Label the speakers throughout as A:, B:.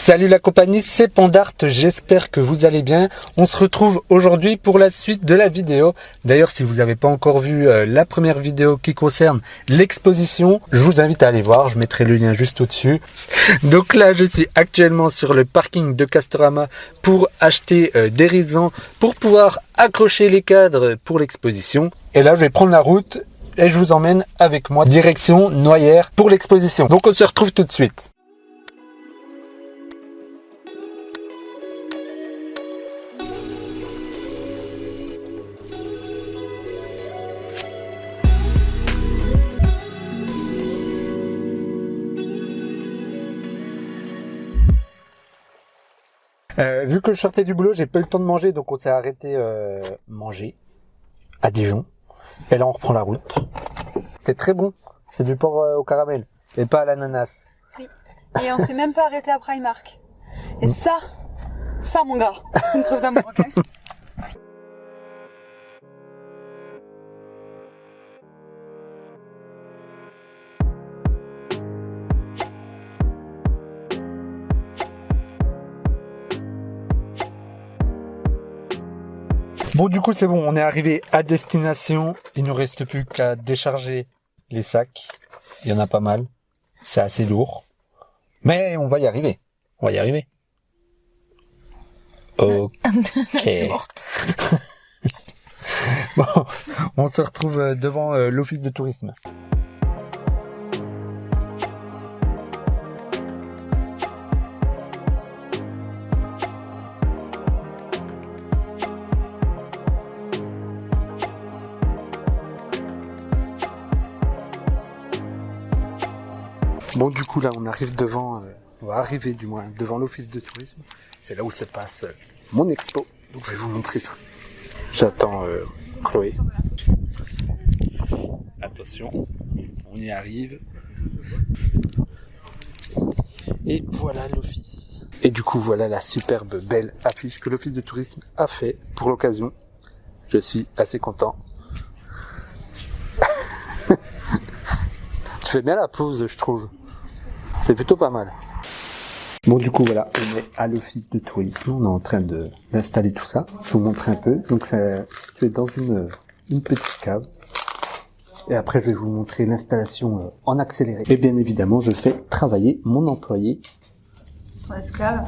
A: Salut la compagnie, c'est Pandart, j'espère que vous allez bien. On se retrouve aujourd'hui pour la suite de la vidéo. D'ailleurs, si vous n'avez pas encore vu la première vidéo qui concerne l'exposition, je vous invite à aller voir, je mettrai le lien juste au-dessus. Donc là, je suis actuellement sur le parking de Castorama pour acheter des raisins pour pouvoir accrocher les cadres pour l'exposition. Et là, je vais prendre la route et je vous emmène avec moi direction Noyères pour l'exposition. Donc on se retrouve tout de suite. Vu que je sortais du boulot, j'ai pas eu le temps de manger, donc on s'est arrêté manger à Dijon. Et là, on reprend la route. C'était très bon. C'est du porc au caramel et pas à l'ananas.
B: Oui. Et on s'est même pas arrêté à Primark. Et ça mon gars, c'est une preuve d'amour, ok?
A: Bon, du coup, c'est bon. On est arrivé à destination. Il nous reste plus qu'à décharger les sacs. Il y en a pas mal. C'est assez lourd. Mais on va y arriver. On va y arriver. Ok.
B: Je suis morte.
A: Bon, on se retrouve devant l'office de tourisme. Bon, du coup, là, on arrive devant, on va arriver du moins devant l'office de tourisme. C'est là où se passe mon expo. Donc, je vais vous montrer ça. J'attends Chloé. Attention, on y arrive. Et voilà l'office. Et du coup, voilà la superbe, belle affiche que l'office de tourisme a fait pour l'occasion. Je suis assez content. Tu fais bien la pause, je trouve. C'est plutôt pas mal. Bon, du coup, voilà, on est à l'office de tourisme. On est en train d'installer tout ça. Je vous montre un peu. Donc, c'est situé dans une petite cave. Et après, je vais vous montrer l'installation en accéléré. Et bien évidemment, je fais travailler mon employé.
B: Ton esclave.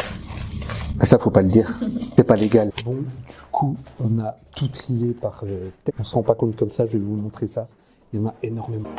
A: Ah, ça, faut pas le dire. C'est pas légal. Bon, du coup, on a tout trié par tête. On se rend pas compte comme ça. Je vais vous montrer ça. Il y en a énormément.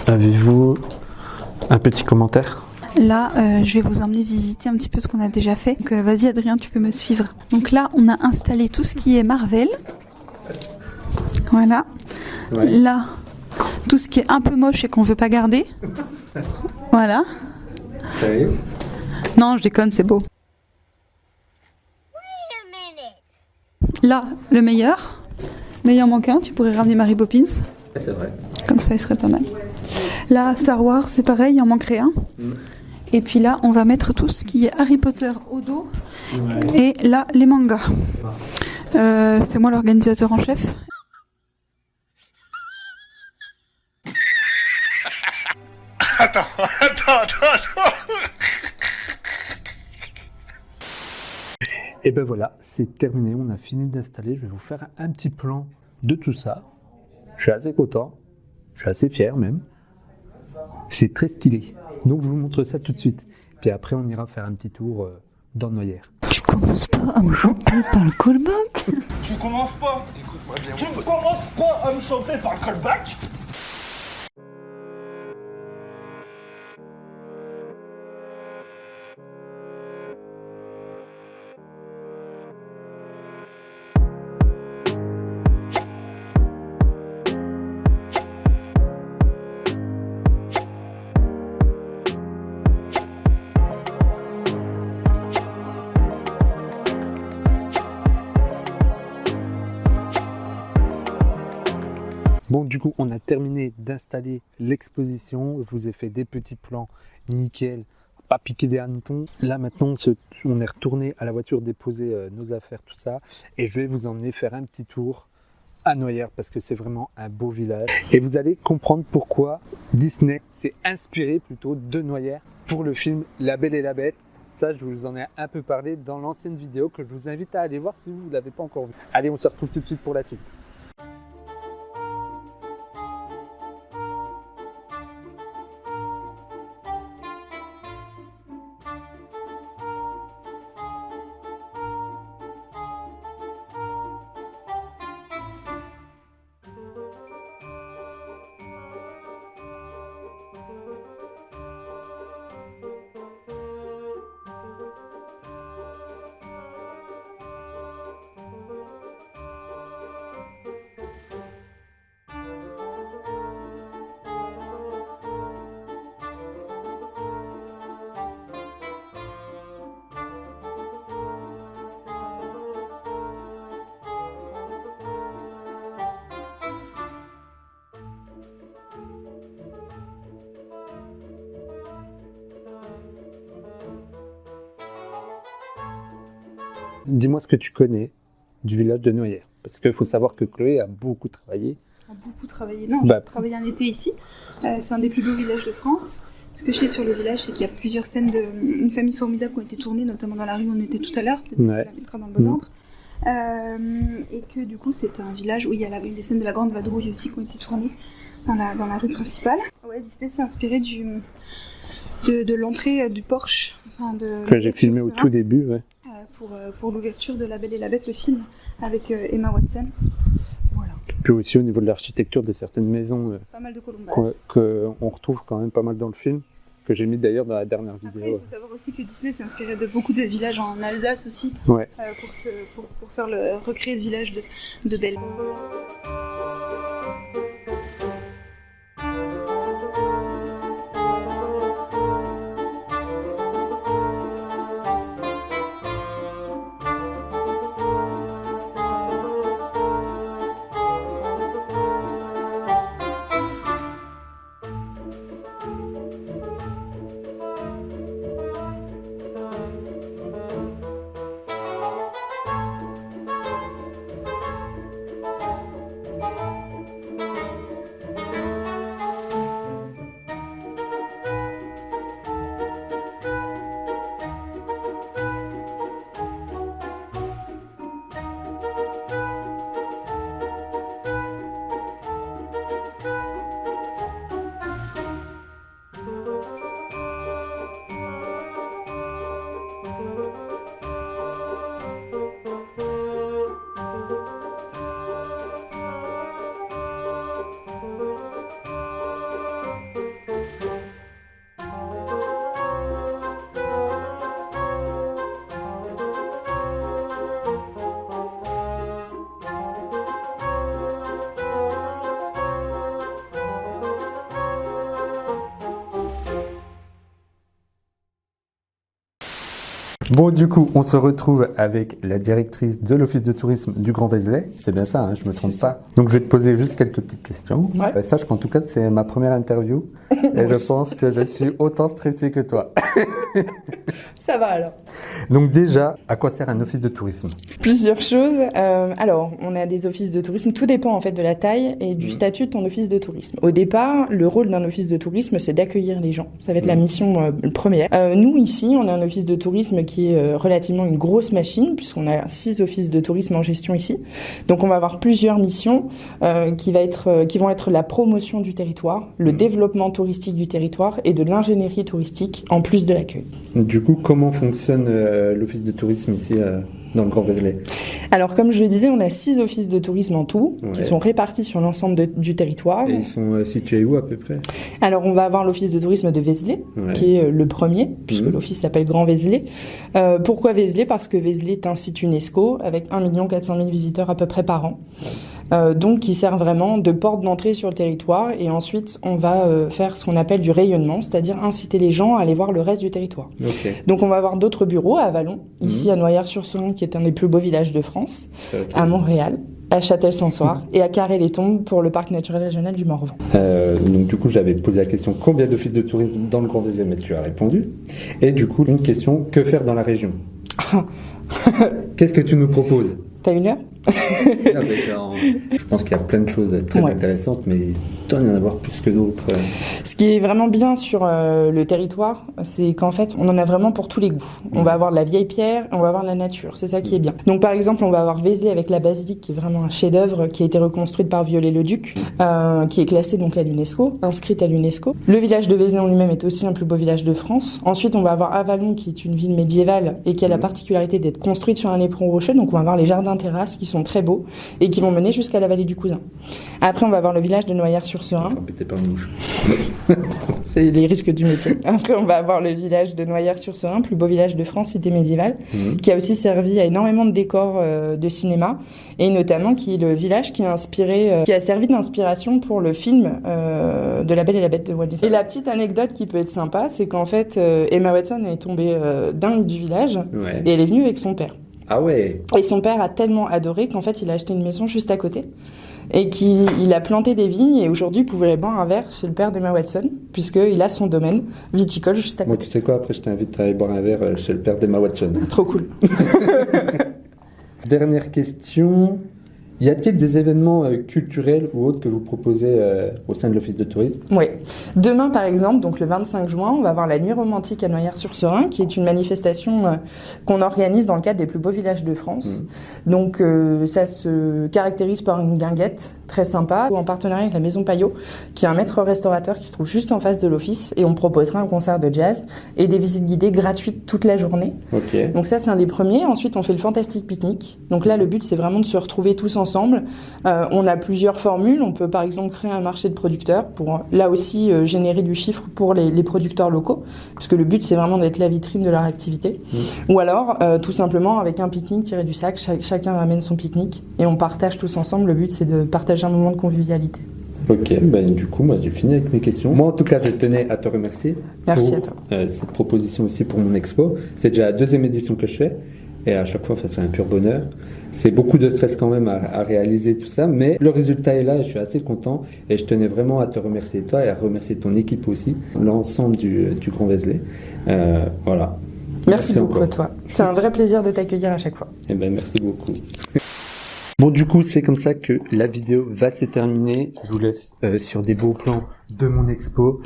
A: Avez-vous un petit commentaire?
B: Là, je vais vous emmener visiter un petit peu ce qu'on a déjà fait. Donc, vas-y Adrien, tu peux me suivre. Donc là, on a installé tout ce qui est Marvel. Voilà. Ouais. Là, tout ce qui est un peu moche et qu'on veut pas garder. Voilà.
A: Sérieux?
B: Non, je déconne, c'est beau. Là, le meilleur. Mais il en manque un, tu pourrais ramener Mary Poppins.
A: C'est vrai.
B: Comme ça, il serait pas mal. Là, Star Wars, c'est pareil, il en manquerait un. Et puis là, on va mettre tout ce qui est Harry Potter au dos. Ouais. Et là, les mangas. C'est moi l'organisateur en chef.
C: Attends.
A: Et ben voilà, c'est terminé, on a fini d'installer. Je vais vous faire un petit plan de tout ça. Je suis assez content. Je suis assez fier même. C'est très stylé. Donc je vous montre ça tout de suite. Puis après on ira faire un petit tour dans Noyer.
B: Tu commences pas à me chanter par le callback.
C: Tu commences pas. Écoute-moi bien. Tu commences pas à me chanter par le callback.
A: Bon, du coup, on a terminé d'installer l'exposition. Je vous ai fait des petits plans nickel, pas piqué des hannetons. Là, maintenant, on est retourné à la voiture déposer nos affaires, tout ça. Et je vais vous emmener faire un petit tour à Noyer parce que c'est vraiment un beau village. Et vous allez comprendre pourquoi Disney s'est inspiré plutôt de Noyer pour le film La Belle et la Bête. Ça, je vous en ai un peu parlé dans l'ancienne vidéo que je vous invite à aller voir si vous ne l'avez pas encore vu. Allez, on se retrouve tout de suite pour la suite. Dis-moi ce que tu connais du village de Noyer. Parce qu'il faut savoir que Chloé a beaucoup travaillé.
B: Non, j'ai travaillé un été ici. C'est un des plus beaux villages de France. Ce que je sais sur le village, c'est qu'il y a plusieurs scènes d'une famille formidable qui ont été tournées, notamment dans la rue où on était tout à l'heure, peut-être qu'on la mettra dans le bon ordre. Et que du coup, c'est un village où il y a des scènes de la Grande Vadrouille aussi qui ont été tournées dans la rue principale. Ouais, Disney s'est inspiré de l'entrée du porche.
A: Que j'ai filmé au tout début, ouais.
B: Pour l'ouverture de La Belle et la Bête, le film, avec Emma Watson. Voilà.
A: Puis aussi au niveau de l'architecture de certaines maisons
B: pas mal de colombages.
A: Qu'on retrouve quand même pas mal dans le film, que j'ai mis d'ailleurs dans la dernière vidéo.
B: Après, il faut savoir aussi que Disney s'est inspiré de beaucoup de villages en Alsace aussi,
A: ouais.
B: pour faire recréer le village de Belle.
A: Bon, du coup, on se retrouve avec la directrice de l'Office de tourisme du Grand Vézelay. C'est bien ça, hein, je ne me trompe pas. Donc, je vais te poser juste quelques petites questions.
D: Ouais.
A: Sache qu'en tout cas, c'est ma première interview. Et je pense que je suis autant stressé que toi.
D: Ça va alors.
A: Donc déjà, à quoi sert un office de tourisme?
D: Plusieurs choses. Alors, on a des offices de tourisme. Tout dépend en fait de la taille et du statut de ton office de tourisme. Au départ, le rôle d'un office de tourisme, c'est d'accueillir les gens. Ça va être la mission première. Nous, ici, on a un office de tourisme qui qui est relativement une grosse machine, puisqu'on a 6 offices de tourisme en gestion ici. Donc on va avoir plusieurs missions qui vont être la promotion du territoire, le développement touristique du territoire et de l'ingénierie touristique en plus de l'accueil.
A: Du coup, comment fonctionne l'office de tourisme ici dans le Grand Vézelay?
D: Alors comme je le disais, on a 6 offices de tourisme en tout, qui sont répartis sur l'ensemble du territoire.
A: Et ils sont situés où à peu près?
D: Alors on va avoir l'office de tourisme de Vézelay, qui est le premier, puisque l'office s'appelle Grand Vézelay. Pourquoi Vézelay? Parce que Vézelay est un site UNESCO avec 1 400 000 visiteurs à peu près par an. Donc qui sert vraiment de porte d'entrée sur le territoire, et ensuite on va faire ce qu'on appelle du rayonnement, c'est-à-dire inciter les gens à aller voir le reste du territoire. Donc on va avoir d'autres bureaux à Avallon, ici à Noyers-sur-Serein qui est un des plus beaux villages de France, à Montréal, à Châtel-Sansoire et à Carré-les-Tombes pour le parc naturel régional du Morvan.
A: Donc du coup j'avais posé la question combien d'offices de tourisme dans le Grand Vézelay, mais tu as répondu. Et du coup une question, que faire dans la région? Qu'est-ce que tu nous proposes?
D: T'as une heure?
A: Je pense qu'il y a plein de choses très intéressantes, mais il doit y en avoir plus que d'autres.
D: Ce qui est vraiment bien sur le territoire, c'est qu'en fait, on en a vraiment pour tous les goûts. On va avoir de la vieille pierre, on va avoir de la nature, c'est ça qui est bien. Donc par exemple, on va avoir Vézelay avec la basilique, qui est vraiment un chef-d'œuvre, qui a été reconstruite par Viollet-le-Duc, qui est classée donc à l'UNESCO, inscrite à l'UNESCO. Le village de Vézelay en lui-même est aussi un plus beau village de France. Ensuite, on va avoir Avallon, qui est une ville médiévale et qui a la particularité d'être construite sur un éperon rocheux. Donc on va avoir les jardins-terrasses qui sont très beaux et qui vont mener jusqu'à la vallée du Cousin. Après, on va avoir le village de Noyers-sur-Serein. C'est les risques du métier. Après, on va avoir le village de Noyers-sur-Serein, plus beau village de France, cité médiévale, qui a aussi servi à énormément de décors de cinéma, et notamment qui est le village qui a servi d'inspiration pour le film de La Belle et la Bête de Walt Disney. Et la petite anecdote qui peut être sympa, c'est qu'en fait, Emma Watson est tombée dingue du village, et elle est venue avec son père.
A: Ah ouais.
D: Et son père a tellement adoré qu'en fait, il a acheté une maison juste à côté et qu'il a planté des vignes, et aujourd'hui, il pouvait aller boire un verre chez le père d'Emma Watson, puisqu'il a son domaine viticole juste à côté.
A: Moi, tu sais quoi, après, je t'invite à aller boire un verre chez le père d'Emma Watson.
D: Trop cool.
A: Dernière question. Y a-t-il des événements culturels ou autres que vous proposez au sein de l'office de tourisme?
D: Oui. Demain, par exemple, donc le 25 juin, on va avoir la Nuit romantique à Noyers-sur-Serein, qui est une manifestation qu'on organise dans le cadre des plus beaux villages de France. Donc, ça se caractérise par une guinguette très sympa, en partenariat avec la Maison Payot, qui est un maître restaurateur qui se trouve juste en face de l'office, et on proposera un concert de jazz et des visites guidées gratuites toute la journée. Donc ça, c'est un des premiers. Ensuite, on fait le Fantastic Picnic. Donc là, le but, c'est vraiment de se retrouver tous ensemble. On a plusieurs formules. On peut par exemple créer un marché de producteurs pour là aussi générer du chiffre pour les producteurs locaux, parce que le but, c'est vraiment d'être la vitrine de leur activité. Ou alors tout simplement avec un pique-nique tiré du sac, chacun ramène son pique-nique et on partage tous ensemble. Le but, c'est de partager un moment de convivialité.
A: Ok, du coup, moi j'ai fini avec mes questions. Moi en tout cas, je tenais à te remercier.
D: Merci à toi.
A: Cette proposition aussi pour mon expo. C'est déjà la 2e édition que je fais. Et à chaque fois, c'est un pur bonheur. C'est beaucoup de stress quand même à réaliser tout ça, mais le résultat est là et je suis assez content. Et je tenais vraiment à te remercier toi et à remercier ton équipe aussi, l'ensemble du Grand Vézelay. Voilà.
D: Merci beaucoup encore à toi. C'est un vrai plaisir de t'accueillir à chaque fois.
A: Merci beaucoup. Bon, du coup, c'est comme ça que la vidéo va se terminer. Je vous laisse sur des beaux plans de mon expo.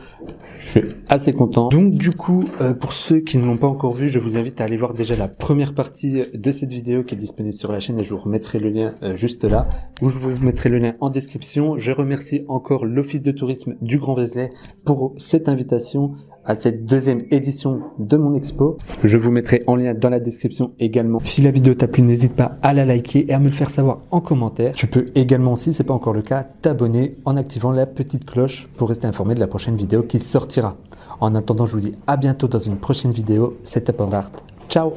A: Je suis assez content. Donc, du coup, pour ceux qui ne l'ont pas encore vu, je vous invite à aller voir déjà la première partie de cette vidéo qui est disponible sur la chaîne, et je vous remettrai le lien juste là, ou je vous mettrai le lien en description. Je remercie encore l'Office de tourisme du Grand Vézelay pour cette invitation à cette 2e édition de mon expo. Je vous mettrai en lien dans la description également. Si la vidéo t'a plu, n'hésite pas à la liker et à me le faire savoir en commentaire. Tu peux également, si c'est pas encore le cas, t'abonner en activant la petite cloche pour rester informé de la prochaine vidéo qui sortira. En attendant, je vous dis à bientôt dans une prochaine vidéo. C'était Pandart. Ciao!